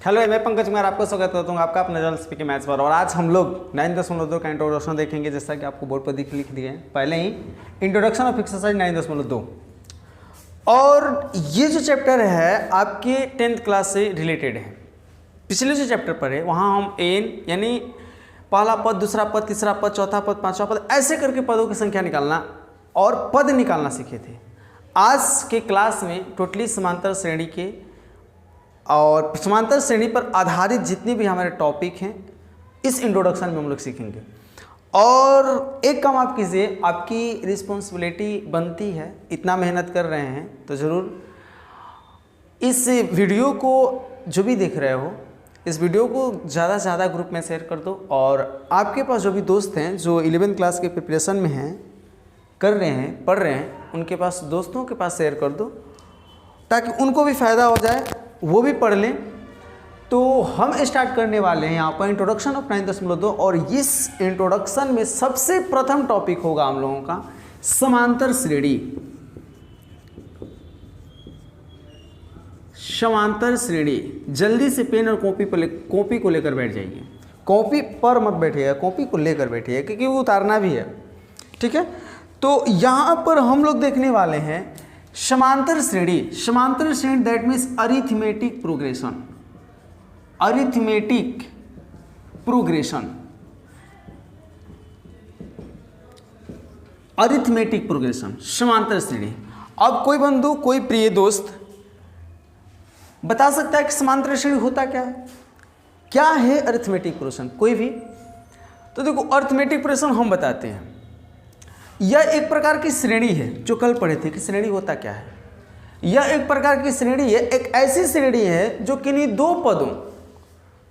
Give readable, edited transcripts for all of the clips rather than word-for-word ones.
Hello, मैं पंकज कुमार आपका स्वागत करता हूँ आपका अपने जनरल स्पीकिंग मैथ्स पर। और आज हम लोग 9.2 का इंट्रोडक्शन देखेंगे, जैसा कि आपको बोर्ड पर लिख दिए हैं पहले ही, इंट्रोडक्शन ऑफ एक्सरसाइज 9.2। और ये जो चैप्टर है आपके 10th क्लास से रिलेटेड है। पिछले जो चैप्टर पर है वहाँ हम एन यानी पहला पद, दूसरा पद, तीसरा पद, चौथा पद, पांचवा पद, ऐसे करके पदों की संख्या निकालना और पद निकालना सीखे थे। आज के क्लास में टोटली समांतर श्रेणी के और समांतर श्रेणी पर आधारित जितने भी हमारे टॉपिक हैं इस इंट्रोडक्शन में हम लोग सीखेंगे। और एक काम आप कीजिए, आपकी रिस्पॉन्सिबिलिटी बनती है, इतना मेहनत कर रहे हैं तो ज़रूर इस वीडियो को जो भी देख रहे हो, इस वीडियो को ज़्यादा से ज़्यादा ग्रुप में शेयर कर दो। और आपके पास जो भी दोस्त हैं जो 11th क्लास के प्रिपरेशन में हैं, कर रहे हैं, पढ़ रहे हैं, उनके पास, दोस्तों के पास शेयर कर दो ताकि उनको भी फ़ायदा हो जाए, वो भी पढ़ लें। तो हम स्टार्ट करने वाले हैं यहाँ पर इंट्रोडक्शन ऑफ 9.2। और इस इंट्रोडक्शन में सबसे प्रथम टॉपिक होगा हम लोगों का समांतर श्रेणी। समांतर श्रेणी, जल्दी से पेन और कॉपी को लेकर बैठ जाइए। कॉपी पर मत बैठिएगा, कॉपी को लेकर बैठिए क्योंकि वो उतारना भी है, ठीक है। तो यहाँ पर हम लोग देखने वाले हैं समांतर श्रेणी। समांतर श्रेणी that means arithmetic progression. Arithmetic progression, arithmetic progression, समांतर श्रेणी। अब कोई बंधु, कोई प्रिय दोस्त बता सकता है कि समांतर श्रेणी होता क्या है? क्या है अरिथमेटिक प्रोग्रेशन? कोई भी? तो देखो, अरिथमेटिक प्रोग्रेशन हम बताते हैं। यह एक प्रकार की श्रेणी है, जो कल पढ़े थे कि श्रेणी होता क्या है। यह एक प्रकार की श्रेणी है, एक ऐसी श्रेणी है जो किन्हीं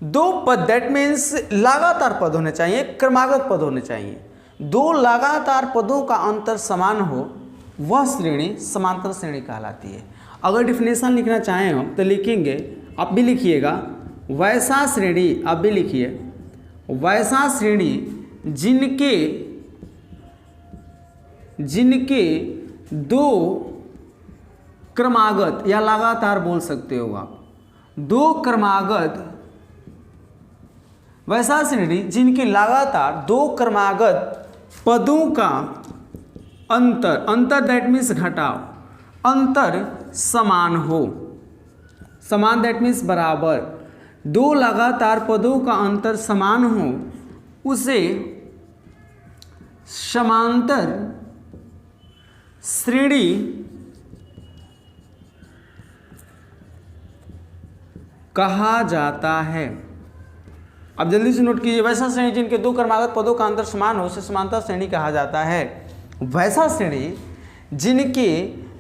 दो पद दैट मीन्स लगातार पद होने चाहिए, क्रमागत पद होने चाहिए, दो लगातार पदों का अंतर समान हो, वह श्रेणी समांतर श्रेणी कहलाती है। अगर डिफिनेशन लिखना चाहें हम तो लिखेंगे, आप भी लिखिएगा, वैसा श्रेणी, आप भी लिखिए, वैसा श्रेणी जिनके दो क्रमागत या लगातार बोल सकते हो आप, दो क्रमागत, वैसा श्रेणी जिनके लगातार दो क्रमागत पदों का अंतर दैट मीन्स घटाव, अंतर समान हो। समान दैट मीन्स बराबर, दो लगातार पदों का अंतर समान हो, उसे समांतर श्रेणी कहा जाता है। अब जल्दी से नोट कीजिए, वैसा श्रेणी जिनके दो क्रमागत पदों का अंतर समान हो उसे समांतर श्रेणी कहा जाता है। वैसा श्रेणी जिनके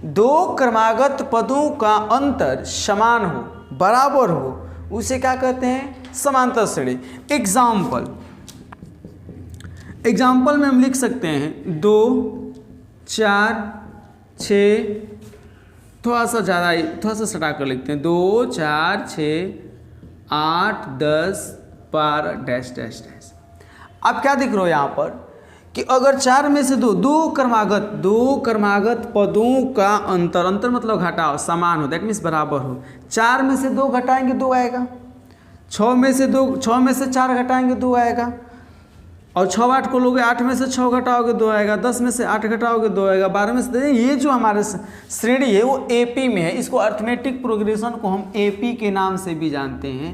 दो क्रमागत पदों का अंतर समान हो, बराबर हो, उसे क्या कहते हैं? समांतर श्रेणी। एग्जाम्पल में हम लिख सकते हैं 2, 4, 6, थोड़ा सा ज़्यादा, थोड़ा सा सटा कर लिखते हैं, 2, 4, 6, 8, 10, 12 डैश डैश डैश। आप क्या दिख रहे हो यहाँ पर कि अगर 4 में से दो क्रमागत पदों का अंतर मतलब घटाव, समान हो, दैट मीन्स बराबर हो। 4 में से 2 घटाएंगे 2 आएगा, 6 में से 4 घटाएंगे 2 आएगा, और 6 8 को लोगे, 8 में से 6 घटाओगे 2 आएगा, 10 में से 8 घटाओगे 2 आएगा, 12 में से, ये जो हमारे श्रेणी है वो एपी में है। इसको अरिथमेटिक प्रोग्रेशन को हम एपी के नाम से भी जानते हैं,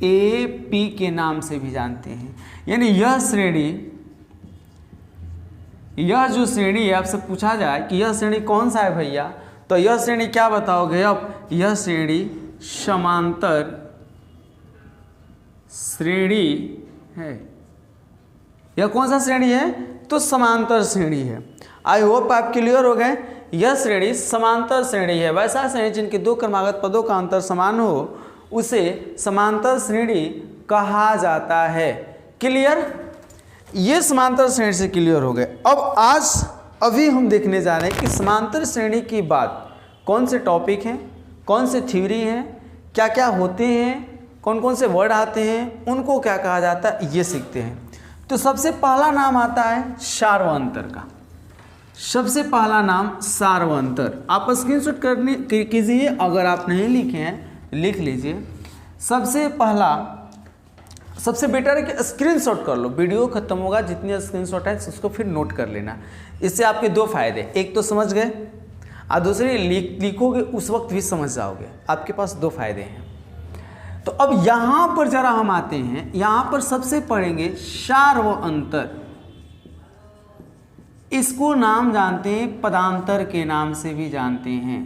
एपी के नाम से भी जानते हैं। यानी यह जो श्रेणी है, आपसे पूछा जाए कि यह श्रेणी कौन सा है भैया, तो यह श्रेणी क्या बताओगे आप? यह श्रेणी समांतर श्रेणी है। यह कौन सा श्रेणी है? तो समांतर श्रेणी है। आई होप आप क्लियर हो गए। यह श्रेणी समांतर श्रेणी है। वैसा श्रेणी जिनके दो क्रमागत पदों का अंतर समान हो उसे समांतर श्रेणी कहा जाता है। क्लियर? ये समांतर श्रेणी से क्लियर हो गए। अब अभी हम देखने जा रहे हैं कि समांतर श्रेणी की बात कौन से टॉपिक हैं, कौन से थ्योरी हैं, क्या क्या होते हैं, कौन कौन से वर्ड आते हैं, उनको क्या कहा जाता है, ये सीखते हैं। तो सबसे पहला नाम आता है सार्वंतर का। सबसे पहला नाम सार्वंतर। आप स्क्रीनशॉट कीजिए, अगर आप नहीं लिखे हैं लिख लीजिए। सबसे पहला, सबसे बेटर है कि स्क्रीनशॉट कर लो, वीडियो खत्म होगा जितनी स्क्रीनशॉट है उसको फिर नोट कर लेना। इससे आपके दो फायदे, एक तो समझ गए और दूसरी लिखोगे उस वक्त भी समझ जाओगे। आपके पास दो फायदे हैं। तो अब यहाँ पर जरा हम आते हैं, यहाँ पर सबसे पढ़ेंगे सार व अंतर। इसको नाम जानते हैं पदांतर के नाम से भी जानते हैं।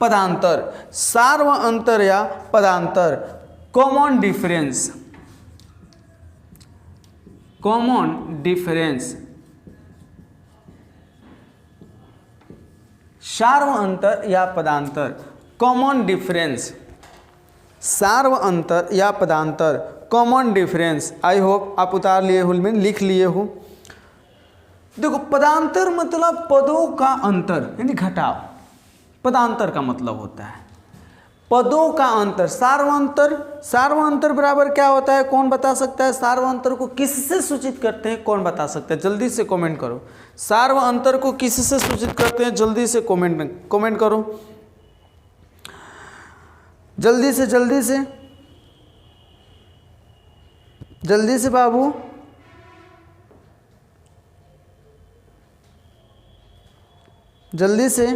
पदांतर, सार व अंतर या पदांतर, कॉमन डिफरेंस, कॉमन डिफरेंस। सार व अंतर या पदांतर, कॉमन डिफरेंस, सार व अंतर या पदांतर, कॉमन डिफरेंस। आई होप आप उतार लिए हो, में लिख लिए हो। देखो पदांतर मतलब पदों का अंतर यानी घटाव, पदांतर का मतलब होता है पदों का अंतर। सार्वंतर, सार्वंतर बराबर क्या होता है, कौन बता सकता है? सार्वंतर को किससे सूचित करते हैं, कौन बता सकता है? जल्दी से कमेंट करो। सार्वंतर को किससे सूचित करते हैं, जल्दी से कमेंट करो, जल्दी से जल्दी से जल्दी से बाबू। जल्दी से।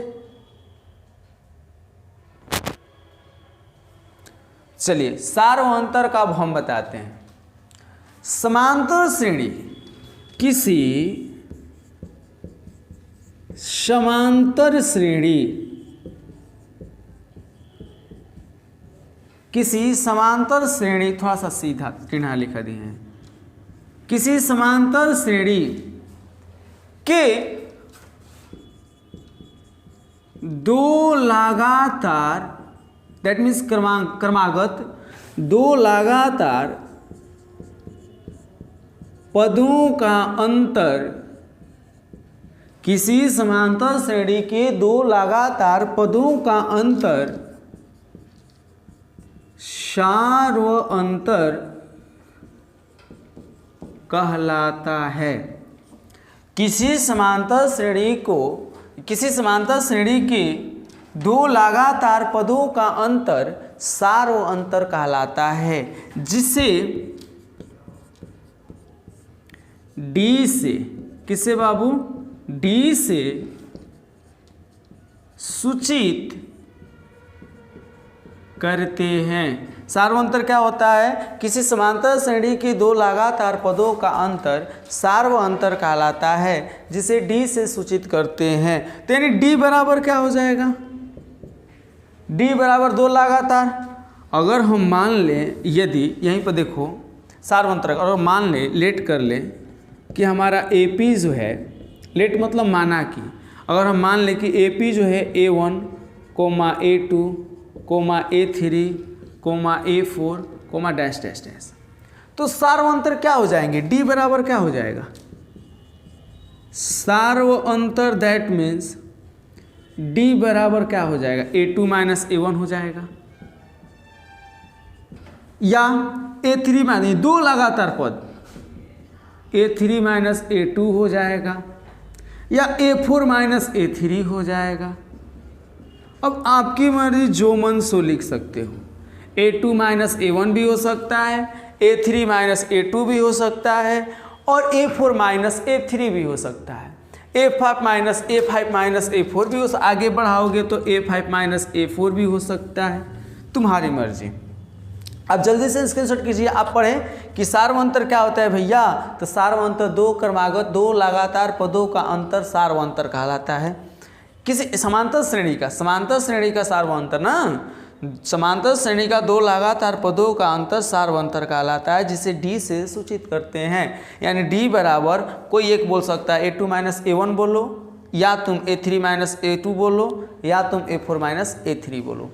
चलिए सार व अंतर का अब हम बताते हैं। समांतर श्रेणी, किसी समांतर श्रेणी, किसी समांतर श्रेणी, थोड़ा सा सीधा चिन्ह लिखा दिए हैं, किसी समांतर श्रेणी के दो लगातार, दैट मीन्स क्रमागत दो लगातार पदों का अंतर, किसी समांतर श्रेणी के दो लगातार पदों का अंतर सार व अंतर कहलाता है। किसी समांतर श्रेणी को, किसी समांतर श्रेणी के दो लगातार पदों का अंतर सार व अंतर कहलाता है, जिसे डी से, किसे बाबू? डी से सूचित करते हैं। सार्वंतर क्या होता है? किसी समांतर श्रेणी के दो लगातार पदों का अंतर सार्व अंतर कहलाता है, जिसे डी से सूचित करते हैं। तो यानी डी बराबर क्या हो जाएगा? डी बराबर दो लगातार। अगर हम मान लें, यदि यहीं पर देखो सार्वंतर, अगर मान लें, लेट कर लें कि हमारा AP जो है, लेट मतलब माना कि, अगर हम मान लें कि AP जो है A1, A2, A3, A4, dash dash dash, तो सार्व अंतर क्या हो जाएंगे? डी बराबर क्या हो जाएगा? सार्व अंतर, दैट मीन्स डी बराबर क्या हो जाएगा? A2 माइनस A1 हो जाएगा, या A3 माइनस, दो लगातार पद A3 माइनस A2 हो जाएगा, या A4 माइनस A3 हो जाएगा। अब आपकी मर्जी, जो मन सो लिख सकते हो। A2 माइनस A1 भी हो सकता है, A3 माइनस A2 भी हो सकता है, और A4 माइनस A3 भी हो सकता है, A5 minus A5 minus A4 भी हो सकता है। आगे बढ़ाओगे तो A5 माइनस A4 भी हो सकता है, तुम्हारी मर्जी। अब जल्दी से स्क्रीनशॉट कीजिए। आप पढ़ें कि सार्वंतर क्या होता है भैया? तो सार्वंतर दो क्रमागत, दो लगातार पदों का अंतर सार्वंतर कहलाता है। किसी समांतर श्रेणी का, समांतर श्रेणी का सार्वंतर ना, समांतर श्रेणी का दो लगातार पदों का अंतर सार्वंतर कहलाता है, जिसे डी से सूचित करते हैं। यानी डी बराबर, कोई एक बोल सकता है A2 माइनस A1 बोलो, या तुम A3 माइनस A2 बोलो, या तुम A4 माइनस A3 बोलो।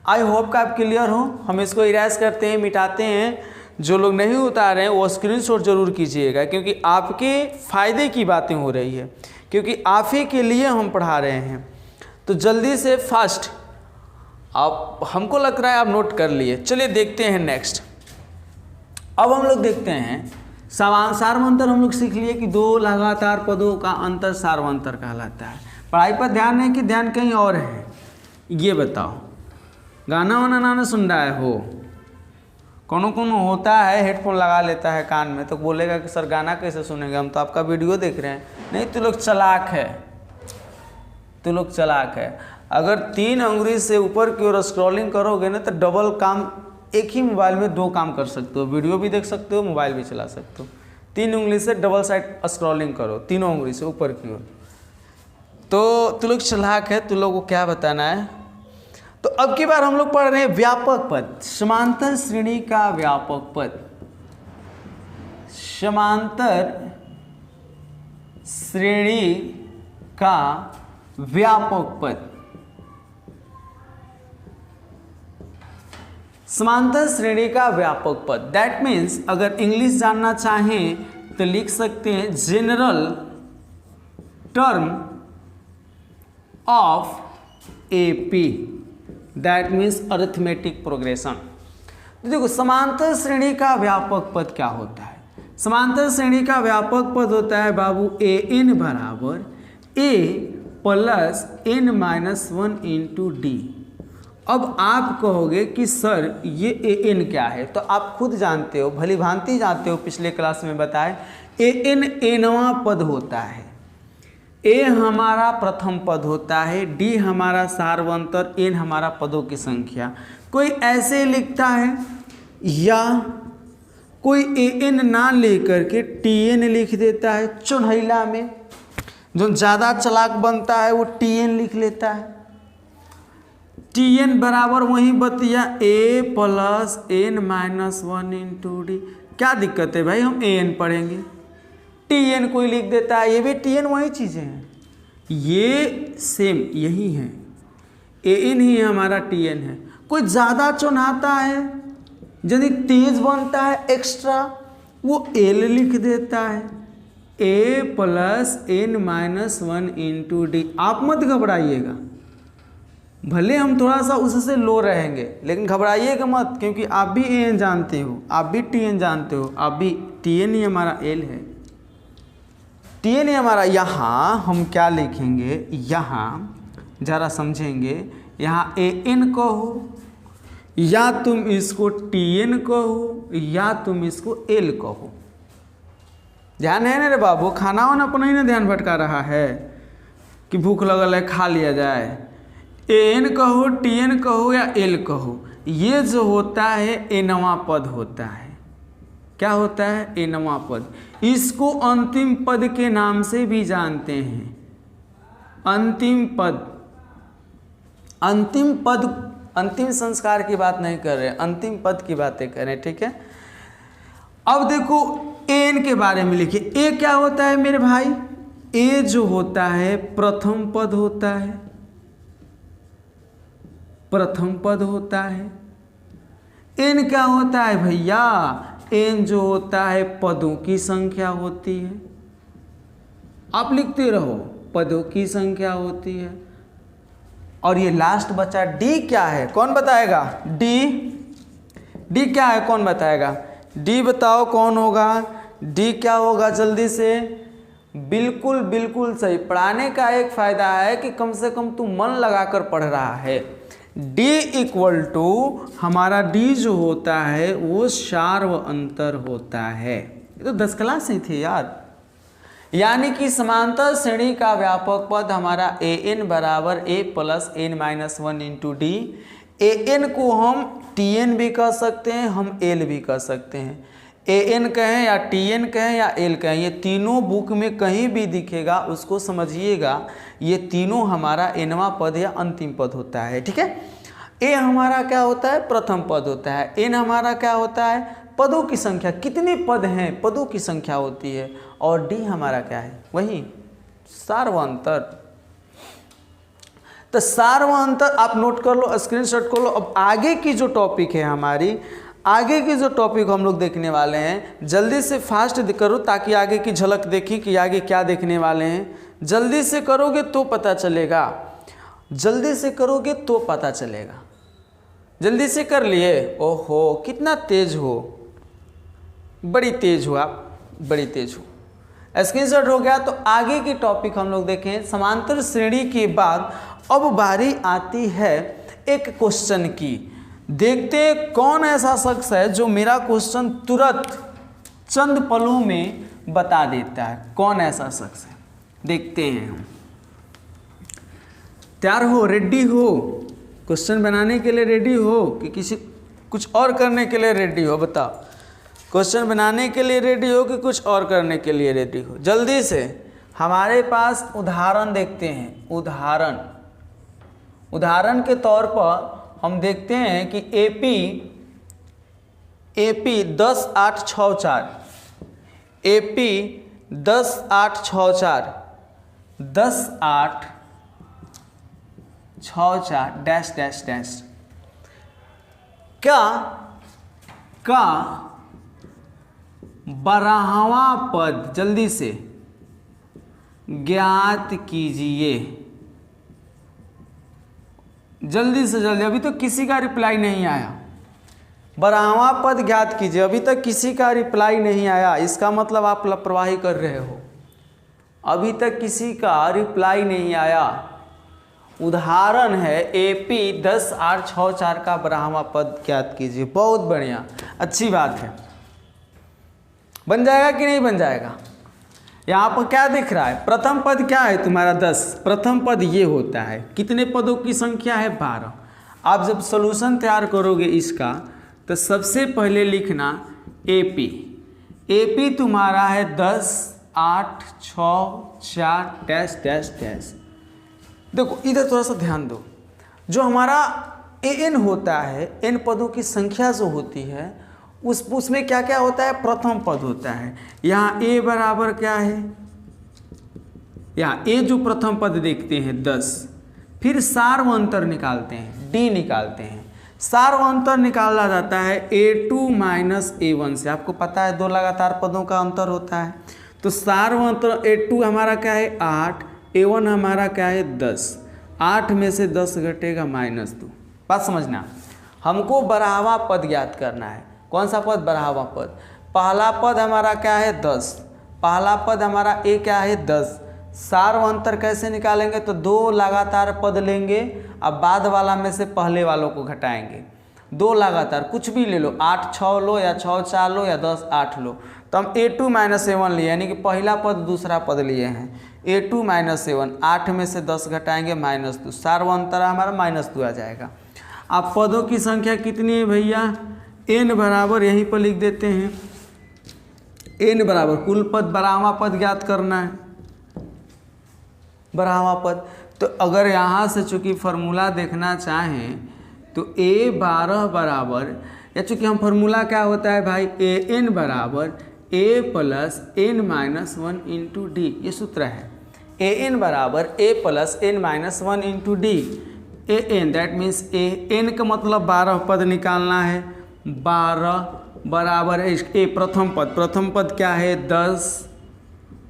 आई होप का आप क्लियर हो। हम इसको इरेज करते हैं, मिटाते हैं। जो लोग नहीं उतार रहे हैं वो स्क्रीनशॉट जरूर कीजिएगा, क्योंकि आपके फ़ायदे की बातें हो रही है, क्योंकि आप ही के लिए हम पढ़ा रहे हैं। तो जल्दी से फास्ट, आप, हमको लग रहा है आप नोट कर लिए। चलिए देखते हैं नेक्स्ट। अब हम लोग देखते हैं सार्वंतर। हम लोग सीख लिए कि दो लगातार पदों का अंतर सार्वंतर कहलाता है। पढ़ाई पर ध्यान है कि ध्यान कहीं और है, ये बताओ। गाना वाना ना सुन रहा है हो, कोनो कोनो होता है हेडफोन लगा लेता है कान में तो बोलेगा कि सर गाना कैसे सुनेंगे, हम तो आपका वीडियो देख रहे हैं। नहीं, तू लोग चालाक है, तू लोग चालाक है। अगर 3 उंगली से ऊपर की ओर स्क्रॉलिंग करोगे ना तो डबल काम एक ही मोबाइल में 2 काम कर सकते हो, वीडियो भी देख सकते हो, मोबाइल भी चला सकते हो। 3 उंगली से डबल साइड स्क्रॉलिंग करो, तीनों उंगली से ऊपर की ओर। तो तू लोग चालाक है, तू लोग को क्या बताना है। तो अब की बार हम लोग पढ़ रहे हैं व्यापक पद, समांतर श्रेणी का व्यापक पद। समांतर श्रेणी का व्यापक पद। समांतर श्रेणी का व्यापक पद दैट मीन्स अगर इंग्लिश जानना चाहें तो लिख सकते हैं general term of AP, that means arithmetic progression. तो देखो समांतर श्रेणी का व्यापक पद क्या होता है। समांतर श्रेणी का व्यापक पद होता है बाबू ए एन बराबर A plus N minus 1 into D. अब आप कहोगे कि सर ये ए एन क्या है, तो आप खुद जानते हो, भली भांति जानते हो, पिछले क्लास में बताए ए एन एनवां पद होता है, ए हमारा प्रथम पद होता है, डी हमारा सार्वंतर, एन हमारा पदों की संख्या। कोई ऐसे लिखता है या कोई ए एन ना लेकर के टी एन लिख देता है, चुनहैला में जो ज़्यादा चालाक बनता है वो टी एन लिख लेता है। टी एन बराबर वही बतिया A plus N minus 1 into D. क्या दिक्कत है भाई, हम ए एन पढ़ेंगे, टी एन कोई लिख देता है, ये भी टी एन वही चीज़ें हैं, ये सेम यही है, ए एन ही हमारा टी एन है। कोई ज़्यादा चुनाता है, यदि तेज बनता है एक्स्ट्रा, वो एल लिख देता है, A plus N minus 1 into D. आप मत घबराइएगा, भले हम थोड़ा सा उससे लो रहेंगे लेकिन घबराइएगा मत, क्योंकि आप भी ए एन जानते हो, आप भी टी एन जानते हो, आप भी टी एन ही हमारा एल है, टी एन ही हमारा। यहाँ हम क्या लिखेंगे, यहाँ ज़रा समझेंगे, यहाँ ए एन कहो या तुम इसको टी एन कहो या तुम इसको एल कहो। ध्यान है ना रे बाबू, खाना वाना अपना ही ना ध्यान भटका रहा है कि भूख लगल है खा लिया जाए। ए एन कहो, टी एन कहो या एल कहो, ये जो होता है एनवा पद होता है। क्या होता है, एनवा पद। इसको अंतिम पद के नाम से भी जानते हैं, अंतिम पद। अंतिम पद, अंतिम संस्कार की बात नहीं कर रहे, अंतिम पद की बातें कर रहे हैं, ठीक है। अब देखो एन के बारे में लिखिए, ए क्या होता है मेरे भाई, ए जो होता है प्रथम पद होता है, प्रथम पद होता है। एन क्या होता है भैया, एन जो होता है पदों की संख्या होती है। आप लिखते रहो, पदों की संख्या होती है। और ये लास्ट बचा डी क्या है, कौन बताएगा, डी, डी क्या है कौन बताएगा, डी बताओ कौन होगा, डी क्या होगा जल्दी से। बिल्कुल बिल्कुल सही, पढ़ाने का एक फायदा है कि कम से कम तू मन लगाकर पढ़ रहा है। D इक्वल टू हमारा D जो होता है वो सार्व अंतर होता है। ये तो 10 क्लास ही थे यार। यानी कि समांतर श्रेणी का व्यापक पद हमारा ए एन बराबर A plus N minus 1 into D. A N को हम टी एन भी कह सकते हैं, हम एल भी कह सकते हैं। ए एन कहें या टी एन कहें या एल कहें, ये तीनों बुक में कहीं भी दिखेगा उसको समझिएगा, ये तीनों हमारा एनवा पद या अंतिम पद होता है, ठीक है। ए हमारा क्या होता है, प्रथम पद होता है। एन हमारा क्या होता है, पदों की संख्या, कितने पद हैं पदों की संख्या होती है। और डी हमारा क्या है, वही सार्वंतर। तो सार्वंतर आप नोट कर लो, स्क्रीनशॉट कर लो। अब आगे की जो टॉपिक है हमारी, आगे की जो टॉपिक हम लोग देखने वाले हैं, जल्दी से फास्ट करो ताकि आगे की झलक देखी कि आगे क्या देखने वाले हैं। जल्दी से करोगे तो पता चलेगा, जल्दी से करोगे तो पता चलेगा। जल्दी से कर लिए, ओहो कितना तेज हो, बड़ी तेज हो आप, बड़ी तेज हो। स्क्रीनशॉट हो गया। तो आगे की टॉपिक हम लोग देखें, समांतर श्रेणी के बाद अब बारी आती है एक क्वेश्चन की। देखते हैं कौन ऐसा शख्स है जो मेरा क्वेश्चन तुरंत चंद पलों में बता देता है। कौन ऐसा शख्स है, देखते हैं हम। तैयार हो, रेडी हो, क्वेश्चन बनाने के लिए रेडी हो कि किसी कुछ और करने के लिए रेडी हो? बताओ, क्वेश्चन बनाने के लिए रेडी हो कि कुछ और करने के लिए रेडी हो? जल्दी से। हमारे पास उदाहरण देखते हैं। उदाहरण के तौर पर हम देखते हैं कि AP 10-8-6-4, AP 10-8-6-4, 10-8-6-4 dash dash dash का बारहवां पद जल्दी से ज्ञात कीजिए। जल्दी से जल्दी, अभी तो किसी का रिप्लाई नहीं आया। बारहवां पद ज्ञात कीजिए, अभी तक किसी का रिप्लाई नहीं आया। इसका मतलब आप लापरवाही कर रहे हो। अभी तक किसी का रिप्लाई नहीं आया। उदाहरण है एपी 10-8-6-4 का बारहवां पद ज्ञात कीजिए। बहुत बढ़िया, अच्छी बात है। बन जाएगा कि नहीं बन जाएगा? यहाँ पर क्या दिख रहा है? प्रथम पद क्या है तुम्हारा? 10। प्रथम पद ये होता है। कितने पदों की संख्या है? 12। आप जब सॉल्यूशन तैयार करोगे इसका तो सबसे पहले लिखना एपी तुम्हारा है 10-8-6-4 डैश डैश डैश। देखो इधर थोड़ा सा ध्यान दो। जो हमारा एन होता है, एन पदों की संख्या जो होती है उसमें क्या क्या होता है? प्रथम पद होता है। यहाँ ए बराबर क्या है? यहाँ ए जो प्रथम पद देखते हैं 10, फिर सार्वंतर निकालते हैं, डी निकालते हैं। सार्वंतर निकाला जाता है A2 माइनस A1 से। आपको पता है 2 लगातार पदों का अंतर होता है। तो सार्वंतर A2 हमारा क्या है? 8, A1 हमारा क्या है? 10। 8 में से 10 घटेगा -2। बात समझना, हमको बारहवां पद ज्ञात करना है। कौन सा पद? बारहवां पद। पहला पद हमारा क्या है? 10। पहला पद हमारा ए क्या है? 10। सार्वंतर कैसे निकालेंगे? तो 2 लगातार पद लेंगे, अब बाद वाला में से पहले वालों को घटाएंगे। 2 लगातार कुछ भी ले लो, 8-6 लो या 6-4 लो या 10-8 लो। तो हम A2 माइनस A1 लिए, यानी कि पहला पद दूसरा पद लिए हैं। A2 माइनस A1, 8 में से 10 घटाएंगे -2, सार्वंतर हमारा -2 आ जाएगा। अब पदों की संख्या कितनी है भैया? n बराबर, यहीं पर लिख देते हैं n बराबर कुल पद, बारहवां पद ज्ञात करना है। बारहवां पद, तो अगर यहाँ से चूंकि फॉर्मूला देखना चाहें तो A12 बराबर, या चूंकि हम फॉर्मूला क्या होता है भाई? an बराबर a plus n minus 1 into D, ये सूत्र है। an बराबर a plus n minus 1 into D. an that means n का मतलब 12 पद निकालना है। 12 बराबर है ए प्रथम पद क्या है? 10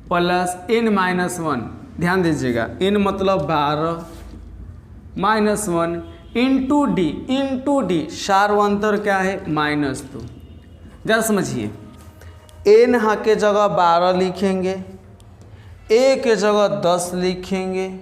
प्लस n माइनस 1, ध्यान दीजिएगा, n मतलब 12 -1 इंटू डी, सार्वंतर क्या है? -2। जरा समझिए, n यहाँ के जगह 12 लिखेंगे, a के जगह 10 लिखेंगे,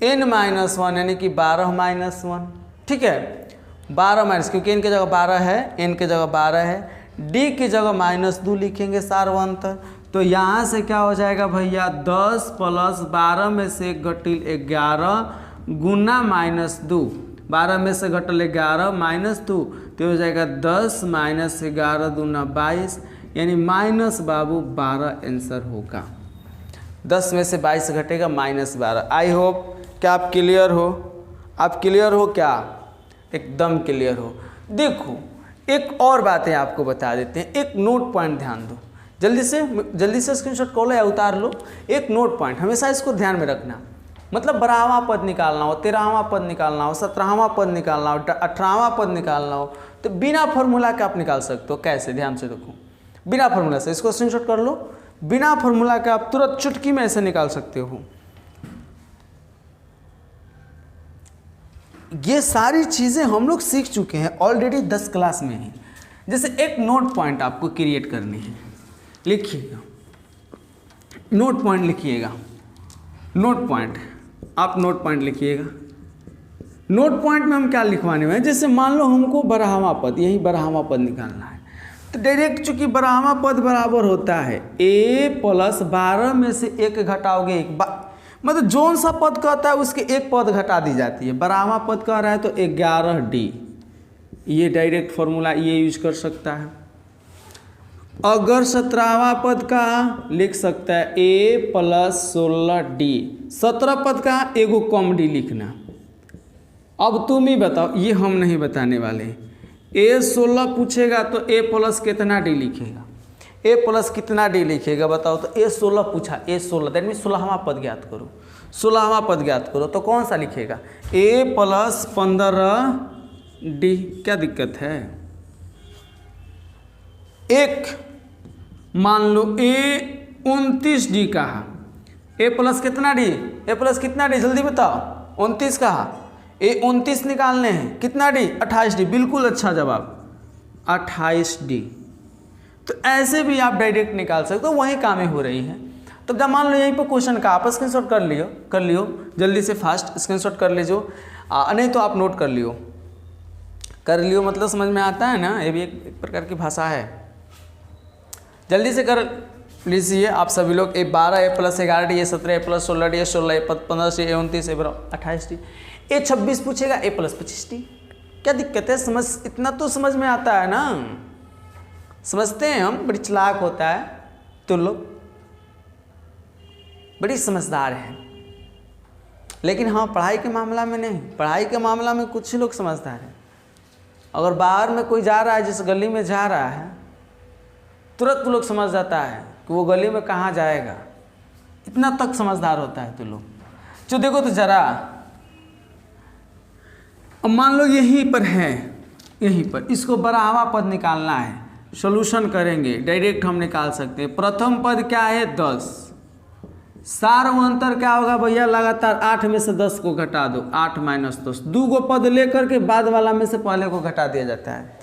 n माइनस 1 यानी कि 12 माइनस 1, ठीक है? 12 माइनस, क्योंकि n की जगह 12 है, n की जगह 12 है, d की जगह -2 लिखेंगे सार्वंतर। तो यहाँ से क्या हो जाएगा भैया? 10 प्लस 12 में से घटिल 11 गुना -2, 12 में से घटल 11 -2, तो हो जाएगा 10 माइनस 11 दूना 22, यानी माइनस बाबू 12 आंसर होगा। 10 में से 22 घटेगा -12। आई होप क्या आप क्लियर हो? आप क्लियर हो क्या? एकदम क्लियर हो। देखो एक और बातें आपको बता देते हैं, एक नोट पॉइंट ध्यान दो। जल्दी से स्क्रीनशॉट कर लो या उतार लो। एक नोट पॉइंट हमेशा इसको ध्यान में रखना। मतलब 12वां पद निकालना हो, 13वां पद निकालना हो, 17वां पद निकालना हो, 18वां पद निकालना हो, तो बिना फॉर्मूला के आप निकाल सकते हो। कैसे? ध्यान से देखो, बिना फॉर्मूला से। इसको स्क्रीनशॉट कर लो। बिना फॉर्मूला के आप तुरंत चुटकी में ऐसे निकाल सकते हो। ये सारी चीज़ें हम लोग सीख चुके हैं ऑलरेडी 10 क्लास में ही। जैसे एक नोट पॉइंट आपको क्रिएट करनी है, लिखिएगा, नोट पॉइंट लिखिएगा, नोट पॉइंट, आप नोट पॉइंट लिखिएगा। नोट पॉइंट में हम क्या लिखवाने में, जैसे मान लो हमको बराहवा पद, यही बराहवा पद निकालना है, तो डायरेक्ट चूंकि बराहवा पद बराबर होता है a प्लस 12 में से 1 घटाओगे एक मतलब जोन सा पद कहता है उसके एक पद घटा दी जाती है। बराहवा पद कह रहा है तो 11d, ये डायरेक्ट फॉर्मूला ये यूज कर सकता है। अगर 17वां पद का लिख सकता है a प्लस 16d, 17 पद का एगो कम d लिखना। अब तुम ही बताओ, ये हम नहीं बताने वाले। a 16 पूछेगा तो a प्लस कितना d लिखेगा, a प्लस कितना d लिखेगा बताओ। तो a 16 पूछा, a 16 दैट मीन 16वां पद ज्ञात करो, 16वां पद ज्ञात करो, तो कौन सा लिखेगा a प्लस 15d। क्या दिक्कत है? एक मान लो a 29d कहा, a प्लस कितना d, a प्लस कितना d जल्दी बताओ। 29 कहा, a 29 निकालने हैं, कितना d 28d, बिल्कुल अच्छा जवाब 28d। तो ऐसे भी आप डायरेक्ट निकाल सकते हो, वही कामें हो रही हैं। तो जब मान लो यहीं पर क्वेश्चन का आप स्क्रीनशॉट कर लियो जल्दी से, फास्ट स्क्रीनशॉट कर लीजिए, नहीं तो आप नोट कर लियो मतलब समझ में आता है ना, ये भी एक प्रकार की भाषा है। जल्दी से कर लीजिए आप सभी लोग। a 12 a plus 11d, a 17 a plus 16d, a 16 a 15 a 29 a 28d, a 26 पूछेगा a प्लस 25d। क्या दिक्कत है? समझ इतना तो समझ में आता है ना, समझते हैं हम, बड़ी चालाक होता है तो लोग, बड़ी समझदार है। लेकिन हाँ पढ़ाई के मामला में नहीं, पढ़ाई के मामला में कुछ ही लोग समझदार हैं। अगर बाहर में कोई जा रहा है, जिस गली में जा रहा है, तुरंत लोग समझ जाता है कि वो गली में कहाँ जाएगा, इतना तक समझदार होता है तो लोग। जो देखो तो जरा, अब मान लो यहीं पर है, यहीं पर इसको बराहवा पद निकालना है, सॉल्यूशन करेंगे, डायरेक्ट हम निकाल सकते हैं। प्रथम पद क्या है 10, सार्वंतर क्या होगा भैया, लगातार 8 में से 10 को घटा दो, 8 माइनस 10, 2 गो पद लेकर के बाद वाला में से पहले को घटा दिया जाता है।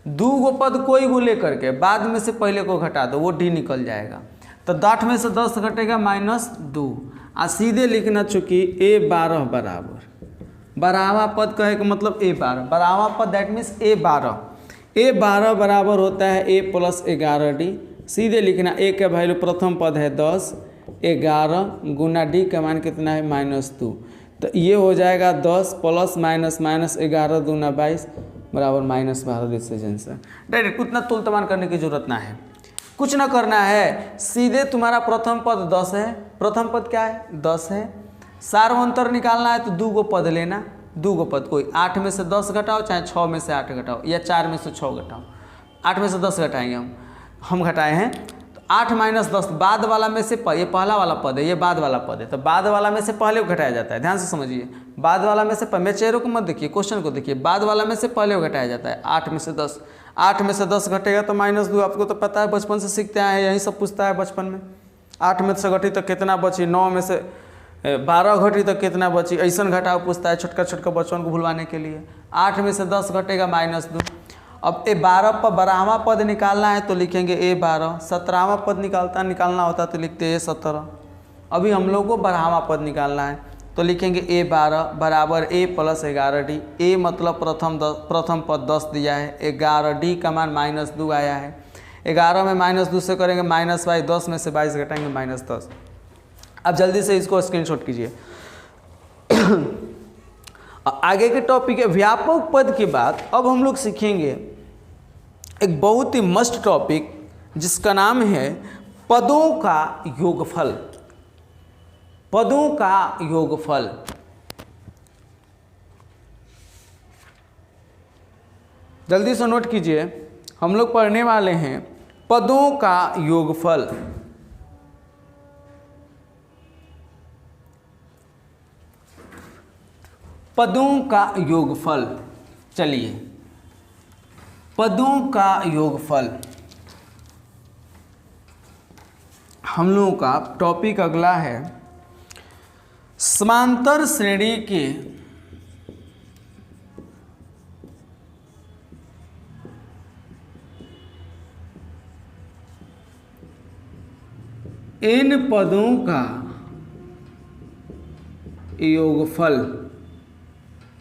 2 गो पद कोई को लेकर के बाद में से पहले को घटा दो, वो डी निकल जाएगा। तो 8 में से 10 घटेगा -2, आ सीधे लिखना चूंकि a12 बराबर, बराहवा पद कहे का मतलब a12, बराहवा पद दैट मीन्स a12 बराबर होता है a प्लस 11d। सीधे लिखना, a का वैल्यू प्रथम पद है 10, 11 गुना d का मान कितना है -2, तो ये हो जाएगा 10 प्लस माइनस 11 दूना 22 बराबर -12 डिसीजन से। डायरेक्ट उतना तुल तमान करने की जरूरत ना है, कुछ ना करना है, सीधे तुम्हारा प्रथम पद 10 है, प्रथम पद क्या है 10 है, सार्वंतर निकालना है तो 2 गो पद लेना, 2 गो पद कोई 8 में से 10 घटाओ, चाहे 6 में से 8 घटाओ, या 4 में से 6 घटाओ, 8 में से 10 घटाएंगे हम घटाए हैं, तो 8 माइनस 10 बाद वाला में से, ये पहला वाला पद है, ये बाद वाला पद है, तो बाद वाला में से पहले को घटाया जाता है। ध्यान से समझिए, बाद वाला में से, मैं चेहरों को मत देखिए, क्वेश्चन को देखिए, बाद वाला में से पहले को घटाया जाता है। 8 में से 10, 8 में से 10 घटेगा तो -2, आपको तो पता है, बचपन से सीखते आए हैं, यही सब पूछता है बचपन में। 8 में से घटी तो कितना बची, 9 में से 12 घटी तो कितना बची, ऐसा घटाव पूछता है छोटका छोटका बच्चों को भुलवाने के लिए। 8 में से 10 घटेगा -2। अब a12 पर बराहवा पद निकालना है तो लिखेंगे a12, 17वां पद निकालना होता तो लिखते a17। अभी हम लोग को बराहवा पद निकालना है तो लिखेंगे a12 बराबर a प्लस 11d। a मतलब प्रथम पद 10 दिया है, 11d का मान -2 आया है, 11 में -2 से करेंगे -22, 10 में से 22 घटाएंगे -10। अब जल्दी से इसको स्क्रीनशॉट कीजिए। आगे के टॉपिक है व्यापक पद के बाद अब हम लोग सीखेंगे एक बहुत ही मस्त टॉपिक जिसका नाम है पदों का योगफल। पदों का योगफल। जल्दी से नोट कीजिए, हम लोग पढ़ने वाले हैं पदों का योगफल। पदों का योगफल, चलिए पदों का योगफल हम लोगों का टॉपिक अगला है समांतर श्रेणी के इन पदों का योगफल।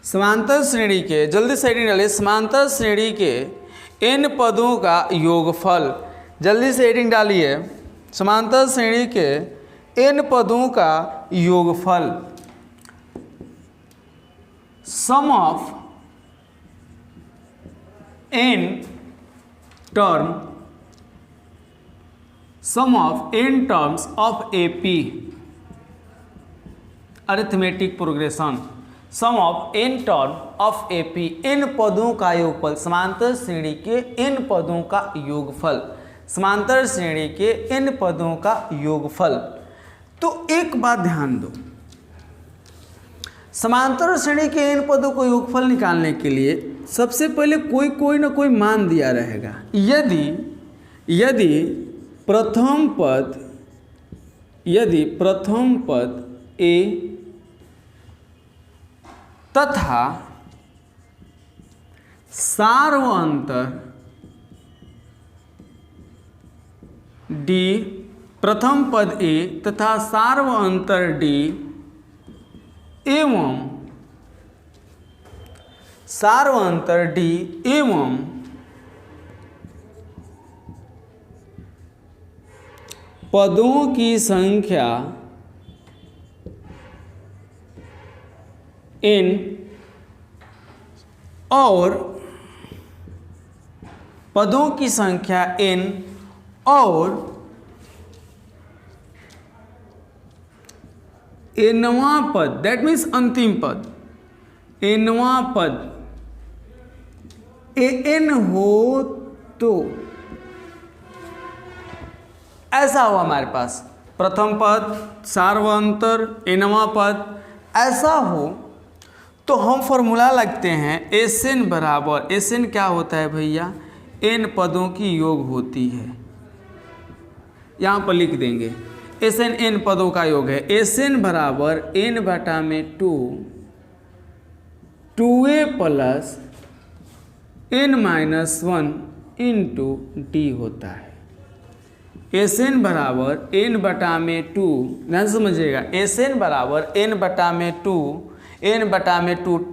समांतर श्रेणी के, जल्दी से हेडिंग डालिए, समांतर श्रेणी के n पदों का योगफल। जल्दी से हेडिंग डालिए, समांतर श्रेणी के n पदों का योगफल। Sum of n term, sum of n terms of AP arithmetic progression, sum of n term of AP, n पदों का योगफल, समांतर श्रेणी के n पदों का योगफल, समांतर श्रेणी के n पदों का योगफल। तो एक बात ध्यान दो, समांतर श्रेणी के n पदों को योगफल निकालने के लिए सबसे पहले कोई ना कोई मान दिया रहेगा। यदि प्रथम पद a तथा सार्वअंतर d, प्रथम पद a तथा सार्वअंतर d एवं सार्वअंतर d एवं पदों की संख्या n और पदों की संख्या n और nवां पद, दैट मीन्स अंतिम पद, nवां पद an हो तो ऐसा हो हमारे पास, प्रथम पद सार्वअंतर nवां पद ऐसा हो तो हम फॉर्मूला लगते हैं Sn बराबर, Sn क्या होता है भैया, n पदों की योग होती है, यहाँ पर लिख देंगे Sn n पदों का योग है। Sn बराबर n बटा में 2a plus n minus 1 into D होता है। Sn बराबर n बटा में 2, ध्यान समझिएगा, Sn बराबर n बटा में 2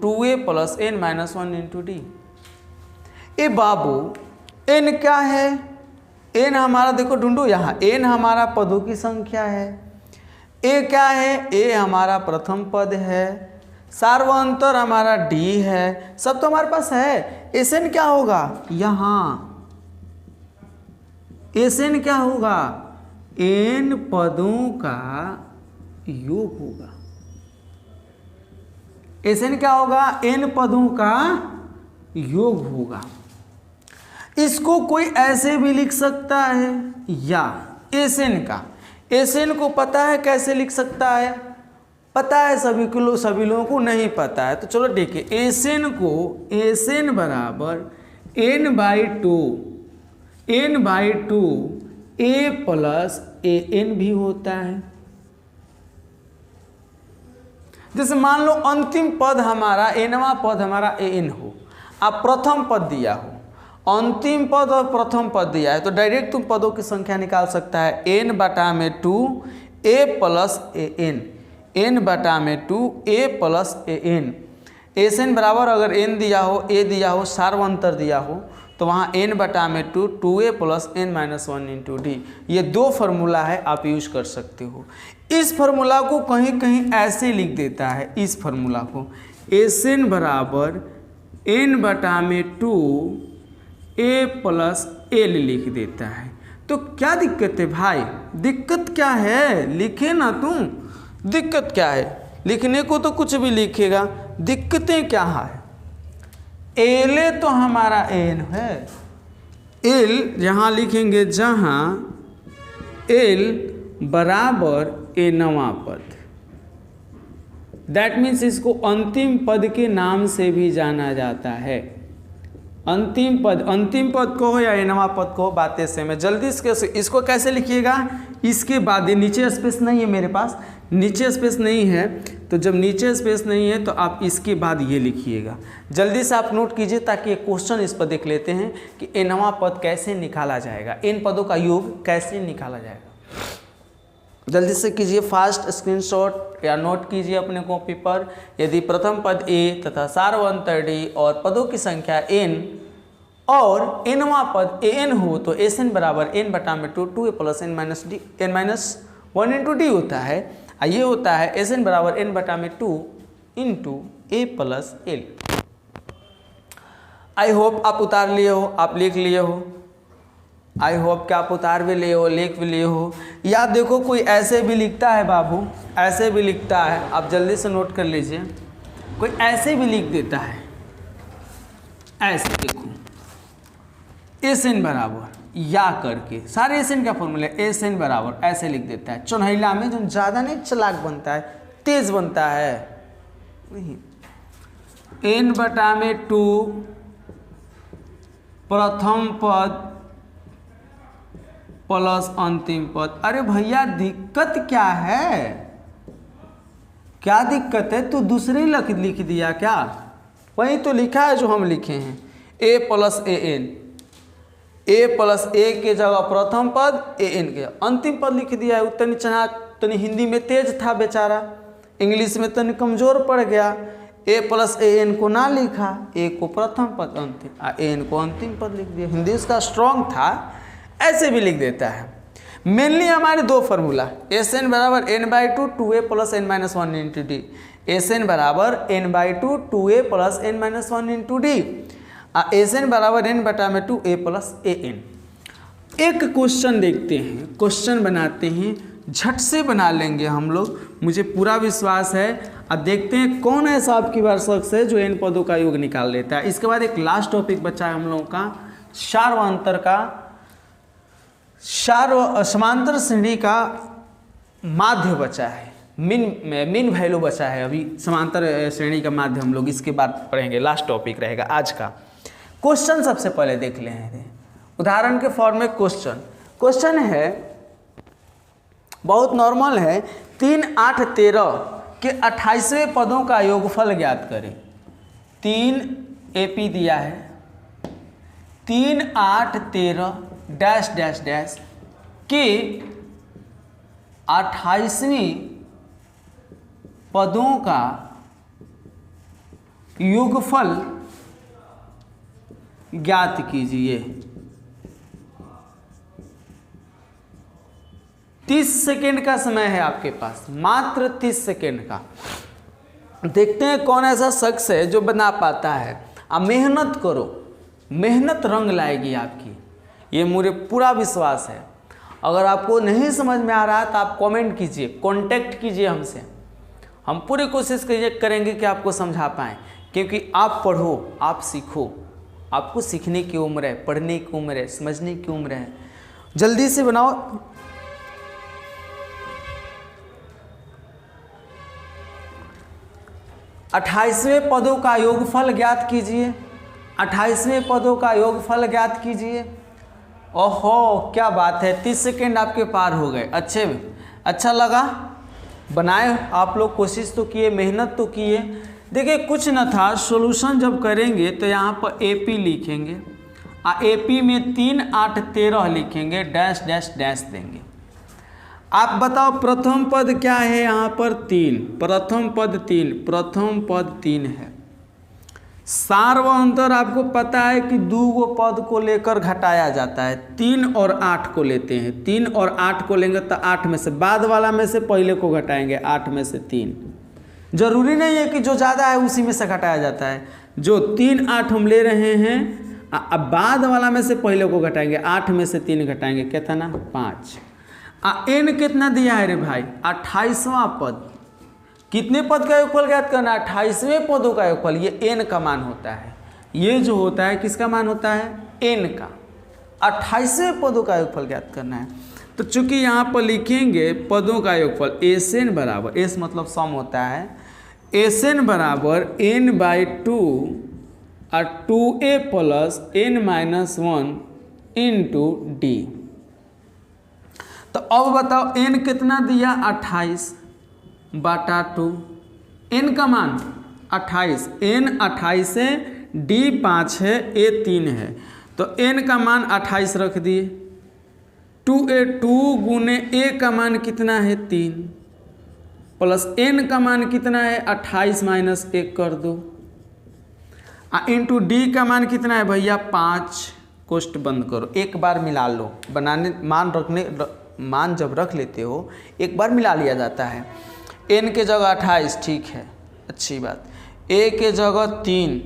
2a plus n minus 1 into D. ए बाबू n क्या है, n हमारा देखो ढूंढो यहाँ, n हमारा पदों की संख्या है, a क्या है, a हमारा प्रथम पद है, सार्वअंतर हमारा d है, सब तो हमारे पास है। Sn क्या होगा यहाँ, Sn क्या होगा, n पदों का योग होगा। Sn क्या होगा, n पदों का योग होगा। इसको कोई ऐसे भी लिख सकता है या Sn को पता है कैसे लिख सकता है, पता है सभी लोगों को नहीं पता है, तो चलो देखिए Sn को, Sn बराबर n/2 a प्लस an भी होता है। जैसे मान लो अंतिम पद हमारा nवां पद हमारा an हो, आप प्रथम पद दिया हो, अंतिम पद और प्रथम पद दिया है, तो डायरेक्ट तुम पदों की संख्या निकाल सकता है n बटा में 2 a प्लस an, n बटा में 2 a प्लस an। Sn बराबर अगर n दिया हो, a दिया हो, सार्वअंतर दिया हो, तो वहाँ n बटा में 2a plus n minus 1 into D. ये दो फार्मूला है, आप यूज कर सकते हो। इस फार्मूला को कहीं कहीं ऐसे लिख देता है, इस फार्मूला को Sn बराबर n बटा में 2a प्लस l लिख देता है। तो क्या दिक्कत है भाई, दिक्कत क्या है, लिखे ना तुम, दिक्कत क्या है, लिखने को तो कुछ भी लिखेगा, दिक्कतें क्या है। एल तो हमारा एन है, एल जहाँ लिखेंगे, जहाँ एल बराबर nवां पद, दैट मीन्स इसको अंतिम पद के नाम से भी जाना जाता है। अंतिम पद को हो या nवां पद को हो, बातें सेम है। जल्दी इसको कैसे लिखिएगा, इसके बाद ये नीचे स्पेस नहीं है मेरे पास, नीचे स्पेस नहीं है, तो जब नीचे स्पेस नहीं है तो आप इसके बाद ये लिखिएगा। जल्दी से आप नोट कीजिए ताकि एक क्वेश्चन इस पर देख लेते हैं कि nवां पद कैसे निकाला जाएगा, n पदों का योग कैसे निकाला जाएगा। जल्दी से कीजिए, फास्ट स्क्रीनशॉट या नोट कीजिए अपने कॉपी पर, यदि प्रथम पद a तथा सार्वंतर d और पदों की संख्या n और nवां पद an हो तो Sn बराबर n बटा में 2a plus n minus 1 into D होता है। ये होता है Sn बराबर n बटा में 2 into a plus L. I hope आप उतार लिए हो, आप लिख लिए हो। आई होप कि आप उतार भी लिए हो, लिख भी लिए हो। या देखो कोई ऐसे भी लिखता है बाबू, ऐसे भी लिखता है, आप जल्दी से नोट कर लीजिए। कोई ऐसे भी लिख देता है, ऐसे देखो Sn बराबर या करके, सारे Sn का फॉर्मूला Sn बराबर ऐसे लिख देता है। चौनहिला में जो ज़्यादा नहीं चालाक बनता है, तेज बनता है, नहीं n बटा में 2 प्रथम पद प्लस अंतिम पद। अरे भैया दिक्कत क्या है, क्या दिक्कत है? तू दूसरे लिख दिया क्या? वही तो लिखा है जो हम लिखे हैं, a plus an, a plus a के जगह प्रथम पद an के अंतिम पद लिख दिया है। उतनी चना तनी हिंदी में तेज था बेचारा, इंग्लिश में तनी कमजोर पड़ गया, a प्लस an को ना लिखा, a को प्रथम पद अंतिम, an को अंतिम पद लिख दिया। हिंदी उसका स्ट्रांग था, ऐसे भी लिख देता है। मेनली हमारे दो फार्मूला, Sn बराबर n/2 2a plus n minus 1 into D, Sn बराबर n/2 2a plus n minus 1 into D, Sn बराबर n बटा में 2a प्लस an। एक क्वेश्चन देखते हैं, क्वेश्चन बनाते हैं, झट से बना लेंगे हम लोग, मुझे पूरा विश्वास है। अब देखते हैं कौन ऐसा आपकी बार शख्स है जो n पदों का योग निकाल लेता है। इसके बाद एक लास्ट टॉपिक बचा है हम लोगों का, सार्वंतर का, समांतर श्रेणी का माध्य बचा है, मीन वैल्यू बचा है। अभी समांतर श्रेणी का माध्य हम लोग इसके बाद पढ़ेंगे, लास्ट टॉपिक रहेगा आज का। क्वेश्चन सबसे पहले देख ले हैं, उदाहरण के फॉर्म में क्वेश्चन है, बहुत नॉर्मल है। 3, 8, 13 के 28वें पदों का योगफल ज्ञात करें। 3 AP दिया है, 3, 8, 13 डैश डैश डैश के 28वें पदों का योगफल ज्ञात कीजिए। 30 सेकेंड का समय है आपके पास, मात्र 30 सेकेंड का। देखते हैं कौन ऐसा शख्स है जो बना पाता है। आप मेहनत करो, मेहनत रंग लाएगी आपकी, ये मुझे पूरा विश्वास है। अगर आपको नहीं समझ में आ रहा है तो आप कमेंट कीजिए, कांटेक्ट कीजिए हमसे, हम पूरी कोशिश करेंगे कि आपको समझा पाएँ। क्योंकि आप पढ़ो, आप सीखो, आपको सीखने की उम्र है, पढ़ने की उम्र है, समझने की उम्र है। जल्दी से बनाओ। अट्ठाईसवें पदों का योगफल ज्ञात कीजिए, 28वें पदों का योगफल ज्ञात कीजिए। ओहो क्या बात है, 30 सेकेंड आपके पार हो गए। अच्छा लगा, बनाए आप लोग, कोशिश तो किए, मेहनत तो किए। देखिए कुछ न था, सॉल्यूशन जब करेंगे तो यहाँ पर AP लिखेंगे, AP में 3, 8, 13 लिखेंगे, डैश डैश डैश देंगे। आप बताओ प्रथम पद क्या है यहाँ पर? 3, प्रथम पद 3 है। सार्वंतर आपको पता है कि 2 पद को लेकर घटाया जाता है, 3 और 8 को लेते हैं। 3 और 8 को लेंगे तो 8 में से, बाद वाला में से पहले को घटाएंगे, 8 में से 3। जरूरी नहीं है कि जो ज़्यादा है उसी में से घटाया जाता है। जो 3, 8 हम ले रहे हैं, अब बाद वाला में से पहले को घटाएंगे, 8 में से 3 घटाएंगे, कितना? 5। n कितना दिया है रे भाई? 28वां पद। कितने पद का योगफल ज्ञात करना है? 28वें पदों का योगफल। ये n का मान होता है, ये जो होता है किसका मान होता है? n का। 28वें पदों का योगफल ज्ञात करना है। तो चूंकि यहाँ पर लिखेंगे पदों का योगफल, Sn बराबर, S मतलब सम होता है, Sn बराबर n/2 और 2a plus n minus 1 into D. तो अब बताओ n कितना दिया? 28 बटा 2, n का मान 28, n 28 है, d 5 है, a 3 है, तो n का मान 28 रख दिए। 2a 2 गुने a का मान कितना है? 3, प्लस n का मान कितना है 28 माइनस 1 कर दो, इंटू डी का मान कितना है भैया 5, कोष्ट बंद करो, एक बार मिला लो, बनाने मान जब रख लेते हो एक बार मिला लिया जाता है। n के जगह 28 ठीक है, अच्छी बात, a के जगह 3,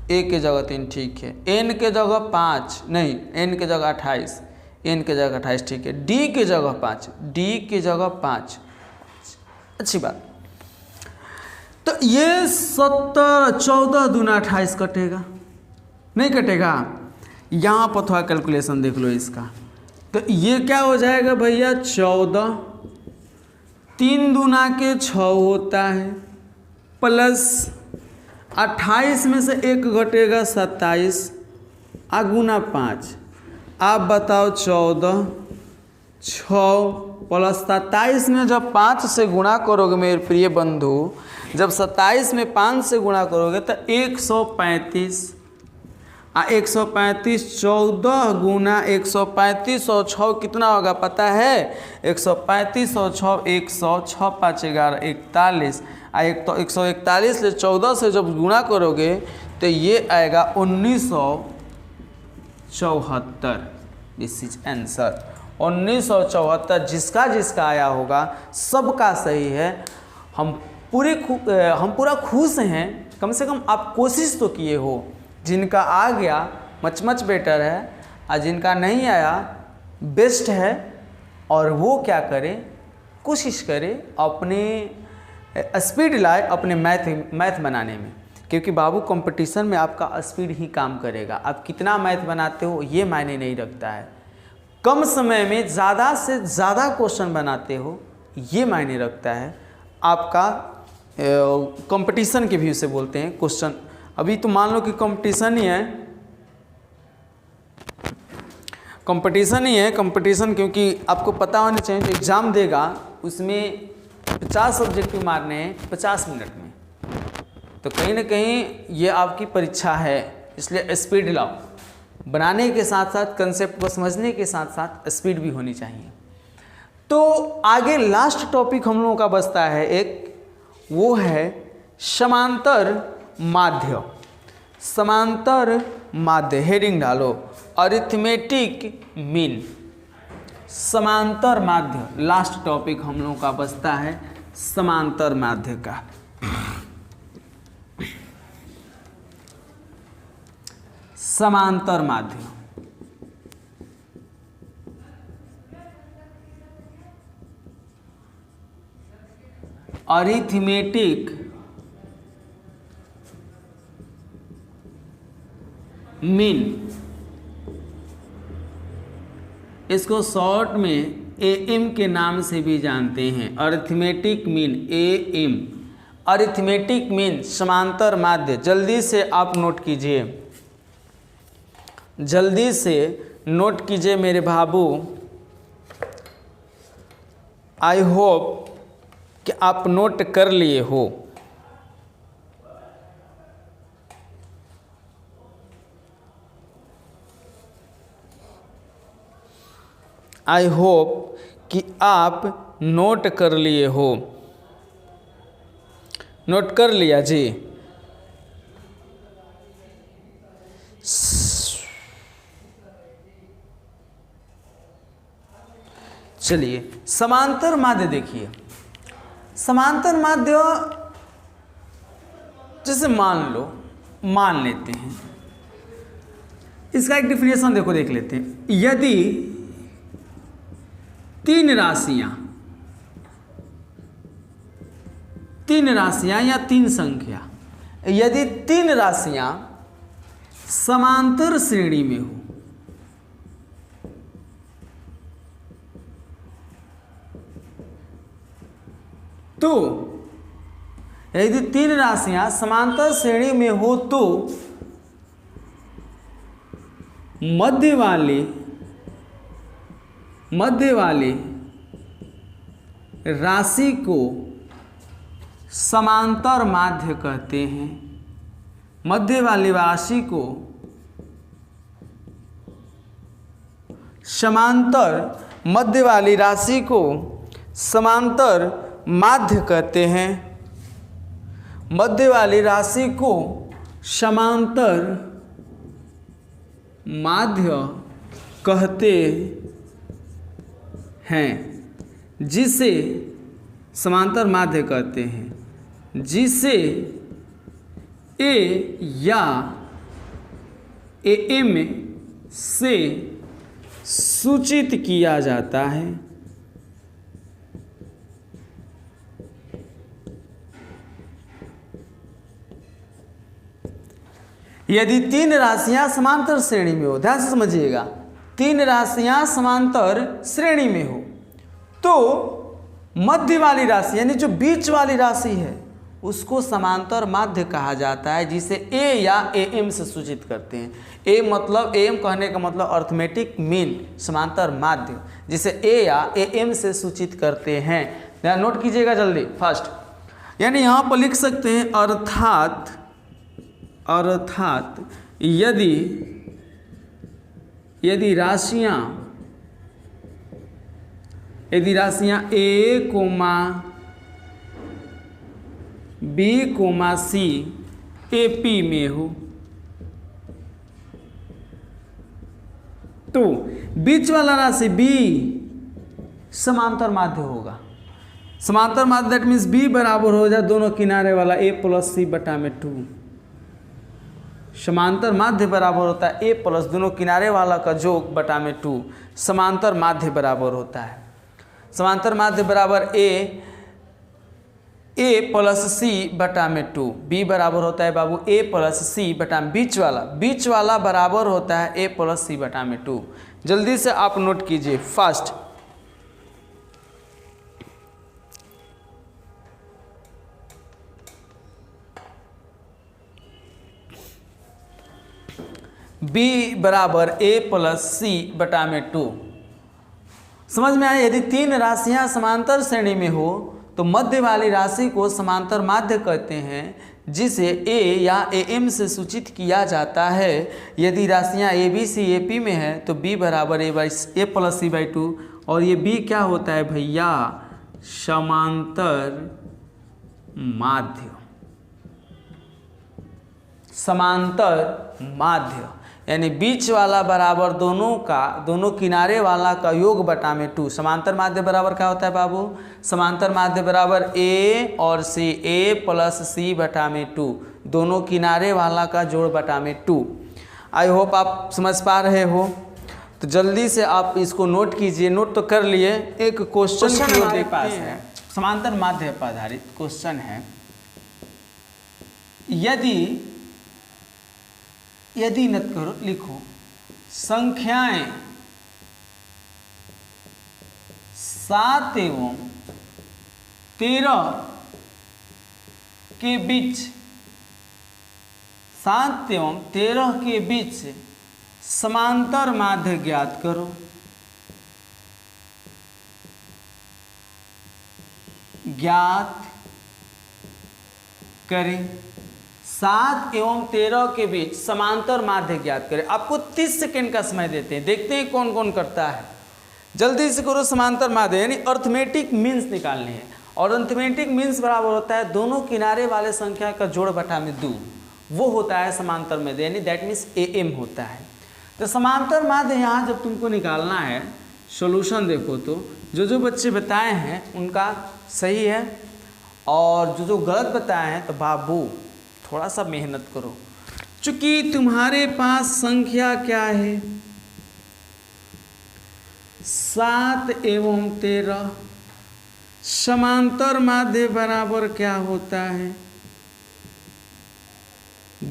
a के जगह 3 ठीक है, n के जगह 5 नहीं, n के जगह 28, n के जगह 28 ठीक है, d के जगह 5, d के जगह 5, अच्छी बात। तो ये 17 14 दूना 28 कटेगा, नहीं कटेगा? यहाँ पर थोड़ा कैलकुलेशन देख लो इसका, तो ये क्या हो जाएगा भैया 14, 3 दूना के 6 होता है, प्लस 28 में से 1 घटेगा 27, गुना 5, आप बताओ 14, 6 प्लस 27 में जब 5 से गुणा करोगे मेरे प्रिय बंधु, जब 27 में 5 से गुणा करोगे तो 135, 135 14 गुना 135 और 6 कितना होगा पता है? 135 और 6 106, 5 11 41, एक तो 141 से 14 से जब गुणा करोगे तो ये आएगा 1974। This is answer 1974। जिसका जिसका आया होगा सबका सही है। हम पूरा खुश हैं, कम से कम आप कोशिश तो किए हो। जिनका आ गया मच बेटर है, और जिनका नहीं आया बेस्ट है। और वो क्या करे, कोशिश करे अपने स्पीड लाए अपने मैथ बनाने में, क्योंकि बाबू कंपटीशन में आपका स्पीड ही काम करेगा। आप कितना मैथ बनाते हो ये मायने नहीं रखता है, कम समय में ज़्यादा से ज़्यादा क्वेश्चन बनाते हो ये मायने रखता है। आपका कंपटीशन के व्यू से बोलते हैं क्वेश्चन। अभी तो मान लो कि कंपटीशन ही है, कंपटीशन क्योंकि आपको पता होना चाहिए जो एग्ज़ाम देगा उसमें 50 ऑब्जेक्टिव मारने हैं 50 मिनट में, तो कहीं ना कहीं ये आपकी परीक्षा है। इसलिए स्पीड लाओ, बनाने के साथ साथ कंसेप्ट को समझने के साथ साथ स्पीड भी होनी चाहिए। तो आगे लास्ट टॉपिक हम लोगों का बचता है एक, वो है समांतर माध्य। समांतर माध्य, हेडिंग डालो अरिथमेटिक मीन। समांतर माध्य लास्ट टॉपिक हम लोगों का बचता है, समांतर माध्य का। समांतर माध्य, अरिथमेटिक मीन, इसको शॉर्ट में एएम के नाम से भी जानते हैं, arithmetic mean, am arithmetic mean, समांतर माध्य। जल्दी से आप नोट कीजिए, जल्दी से नोट कीजिए मेरे बाबू। आई होप कि आप नोट कर लिए हो। आई होप कि आप नोट कर लिए हो। नोट कर लिया जी? चलिए समांतर माध्य देखिए। समांतर माध्य जैसे मान लेते हैं, इसका एक डिफिनेशन देखो, देख लेते हैं। यदि तीन राशियां या तीन संख्या, यदि तीन राशियां समांतर श्रेणी में हो, तो यदि तीन राशियां समांतर श्रेणी में हो तो मध्य वाले राशि को समांतर माध्य कहते हैं। मध्य वाली राशि को मध्य वाली राशि को समांतर माध्य कहते हैं। मध्य वाली राशि को समांतर माध्य कहते हैं, जिसे समांतर माध्य कहते हैं, जिसे ए या एएम से सूचित किया जाता है। यदि तीन राशियां समांतर श्रेणी में हो, ध्यान से समझिएगा, तीन राशियां समांतर श्रेणी में हो तो मध्य वाली राशि यानी जो बीच वाली राशि है उसको समांतर माध्य कहा जाता है, जिसे ए या एएम से सूचित करते हैं। ए मतलब एएम कहने का मतलब अर्थमेटिक मीन, समांतर माध्य, जिसे ए या एएम से सूचित करते हैं। ध्यान नोट कीजिएगा जल्दी फर्स्ट, यानी यहाँ पर लिख सकते हैं अर्थात यदि राशियां a comma b comma c AP में हो तो बीच वाला राशि बी समांतर माध्य होगा। समांतर माध्य दैट मीन्स बी बराबर हो जाए दोनों किनारे वाला ए प्लस सी बटा में 2। समांतर माध्य बराबर होता है ए प्लस दोनों किनारे वाला का जोग बटा में 2। समांतर माध्य बराबर होता है, समांतर माध्य बराबर ए प्लस सी बटा में 2। बी बराबर होता है बाबू ए प्लस सी बटा में बीच वाला बराबर होता है ए प्लस सी बटा में 2। जल्दी से आप नोट कीजिए फर्स्ट, बी बराबर ए प्लस सी बटा में 2। समझ में आया? यदि तीन राशियां समांतर श्रेणी में हो तो मध्य वाली राशि को समांतर माध्य कहते हैं, जिसे ए या एएम से सूचित किया जाता है। यदि राशियां A B C A P में है तो बी बराबर ए प्लस सी बाई 2, और ये बी क्या होता है भैया? समांतर माध्य। समांतर माध्य यानी बीच वाला बराबर दोनों किनारे वाला का योग बटा में 2। समांतर माध्य बराबर क्या होता है बाबू? समांतर माध्य बराबर ए और सी, ए प्लस सी बटा में 2, दोनों किनारे वाला का जोड़ बटा में 2। आई होप आप समझ पा रहे हो। तो जल्दी से आप इसको नोट कीजिए, नोट तो कर लिए। एक क्वेश्चन हमारे पास है, समांतर माध्य पर आधारित क्वेश्चन है। यदि नत करो, लिखो संख्याएं 7 एवं 13 के बीच, 7 एवं 13 के बीच समांतर माध्य ज्ञात करो। ज्ञात करें। 7 एवं 13 के बीच समांतर माध्य ज्ञात करें। आपको 30 सेकेंड का समय देते हैं, देखते हैं कौन कौन करता है। जल्दी से करो। समांतर माध्य यानी अर्थमेटिक मीन्स निकालने हैं, और अर्थमेटिक मीन्स बराबर होता है दोनों किनारे वाले संख्या का जोड़ बटा में 2, वो होता है समांतर माध्य, यानी दैट मीन्स एएम होता है। तो समांतर माध्य यहाँ जब तुमको निकालना है, सॉल्यूशन देखो तो जो बच्चे बताए हैं उनका सही है, और जो गलत बताए हैं तो बाबू थोड़ा सा मेहनत करो। चूंकि तुम्हारे पास संख्या क्या है? 7 एवं 13। समांतर माध्य बराबर क्या होता है?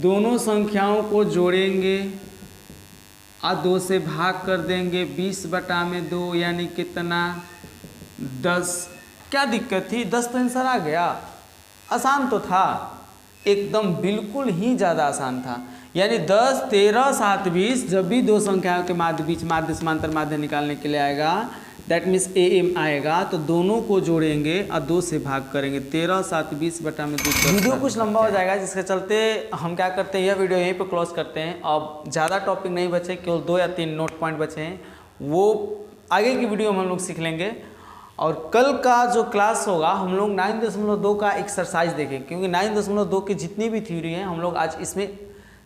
दोनों संख्याओं को जोड़ेंगे और 2 से भाग कर देंगे, 20 बटा में 2 यानी कितना? 10। क्या दिक्कत थी? 10 तो आंसर आ गया। आसान तो था, एकदम बिल्कुल ही ज़्यादा आसान था। यानी 10, 13, 7, 20 जब भी दो संख्याओं के बीच माध्य समांतर माध्य निकालने के लिए आएगा, दैट मीन्स एएम आएगा, तो दोनों को जोड़ेंगे और 2 से भाग करेंगे। 13, 7, 20 बटा में 2। वीडियो कुछ लंबा हो जाएगा, जिसके चलते हम क्या करते हैं, यह वीडियो यहीं पे क्लोज करते हैं। अब ज़्यादा टॉपिक नहीं बचे, केवल 2 या 3 नोट पॉइंट बचे हैं, वो आगे की वीडियो में हम लोग सीख लेंगे। और कल का जो क्लास होगा हम लोग 9.2 का एक्सरसाइज देखें, क्योंकि 9.2 की जितनी भी थ्योरी हैं हम लोग आज इसमें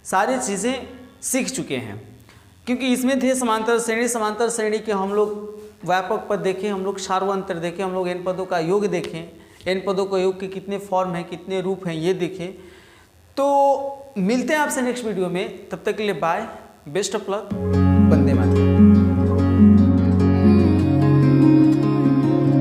सारी चीज़ें सीख चुके हैं। क्योंकि इसमें थे समांतर श्रेणी के हम लोग व्यापक पद देखें, हम लोग सार्वंतर देखें, हम लोग एन पदों का योग देखें, एन पदों का योग के कितने फॉर्म हैं, कितने रूप हैं ये देखें। तो मिलते हैं आपसे नेक्स्ट वीडियो में, तब तक के लिए बाय, बेस्ट ऑफ लक।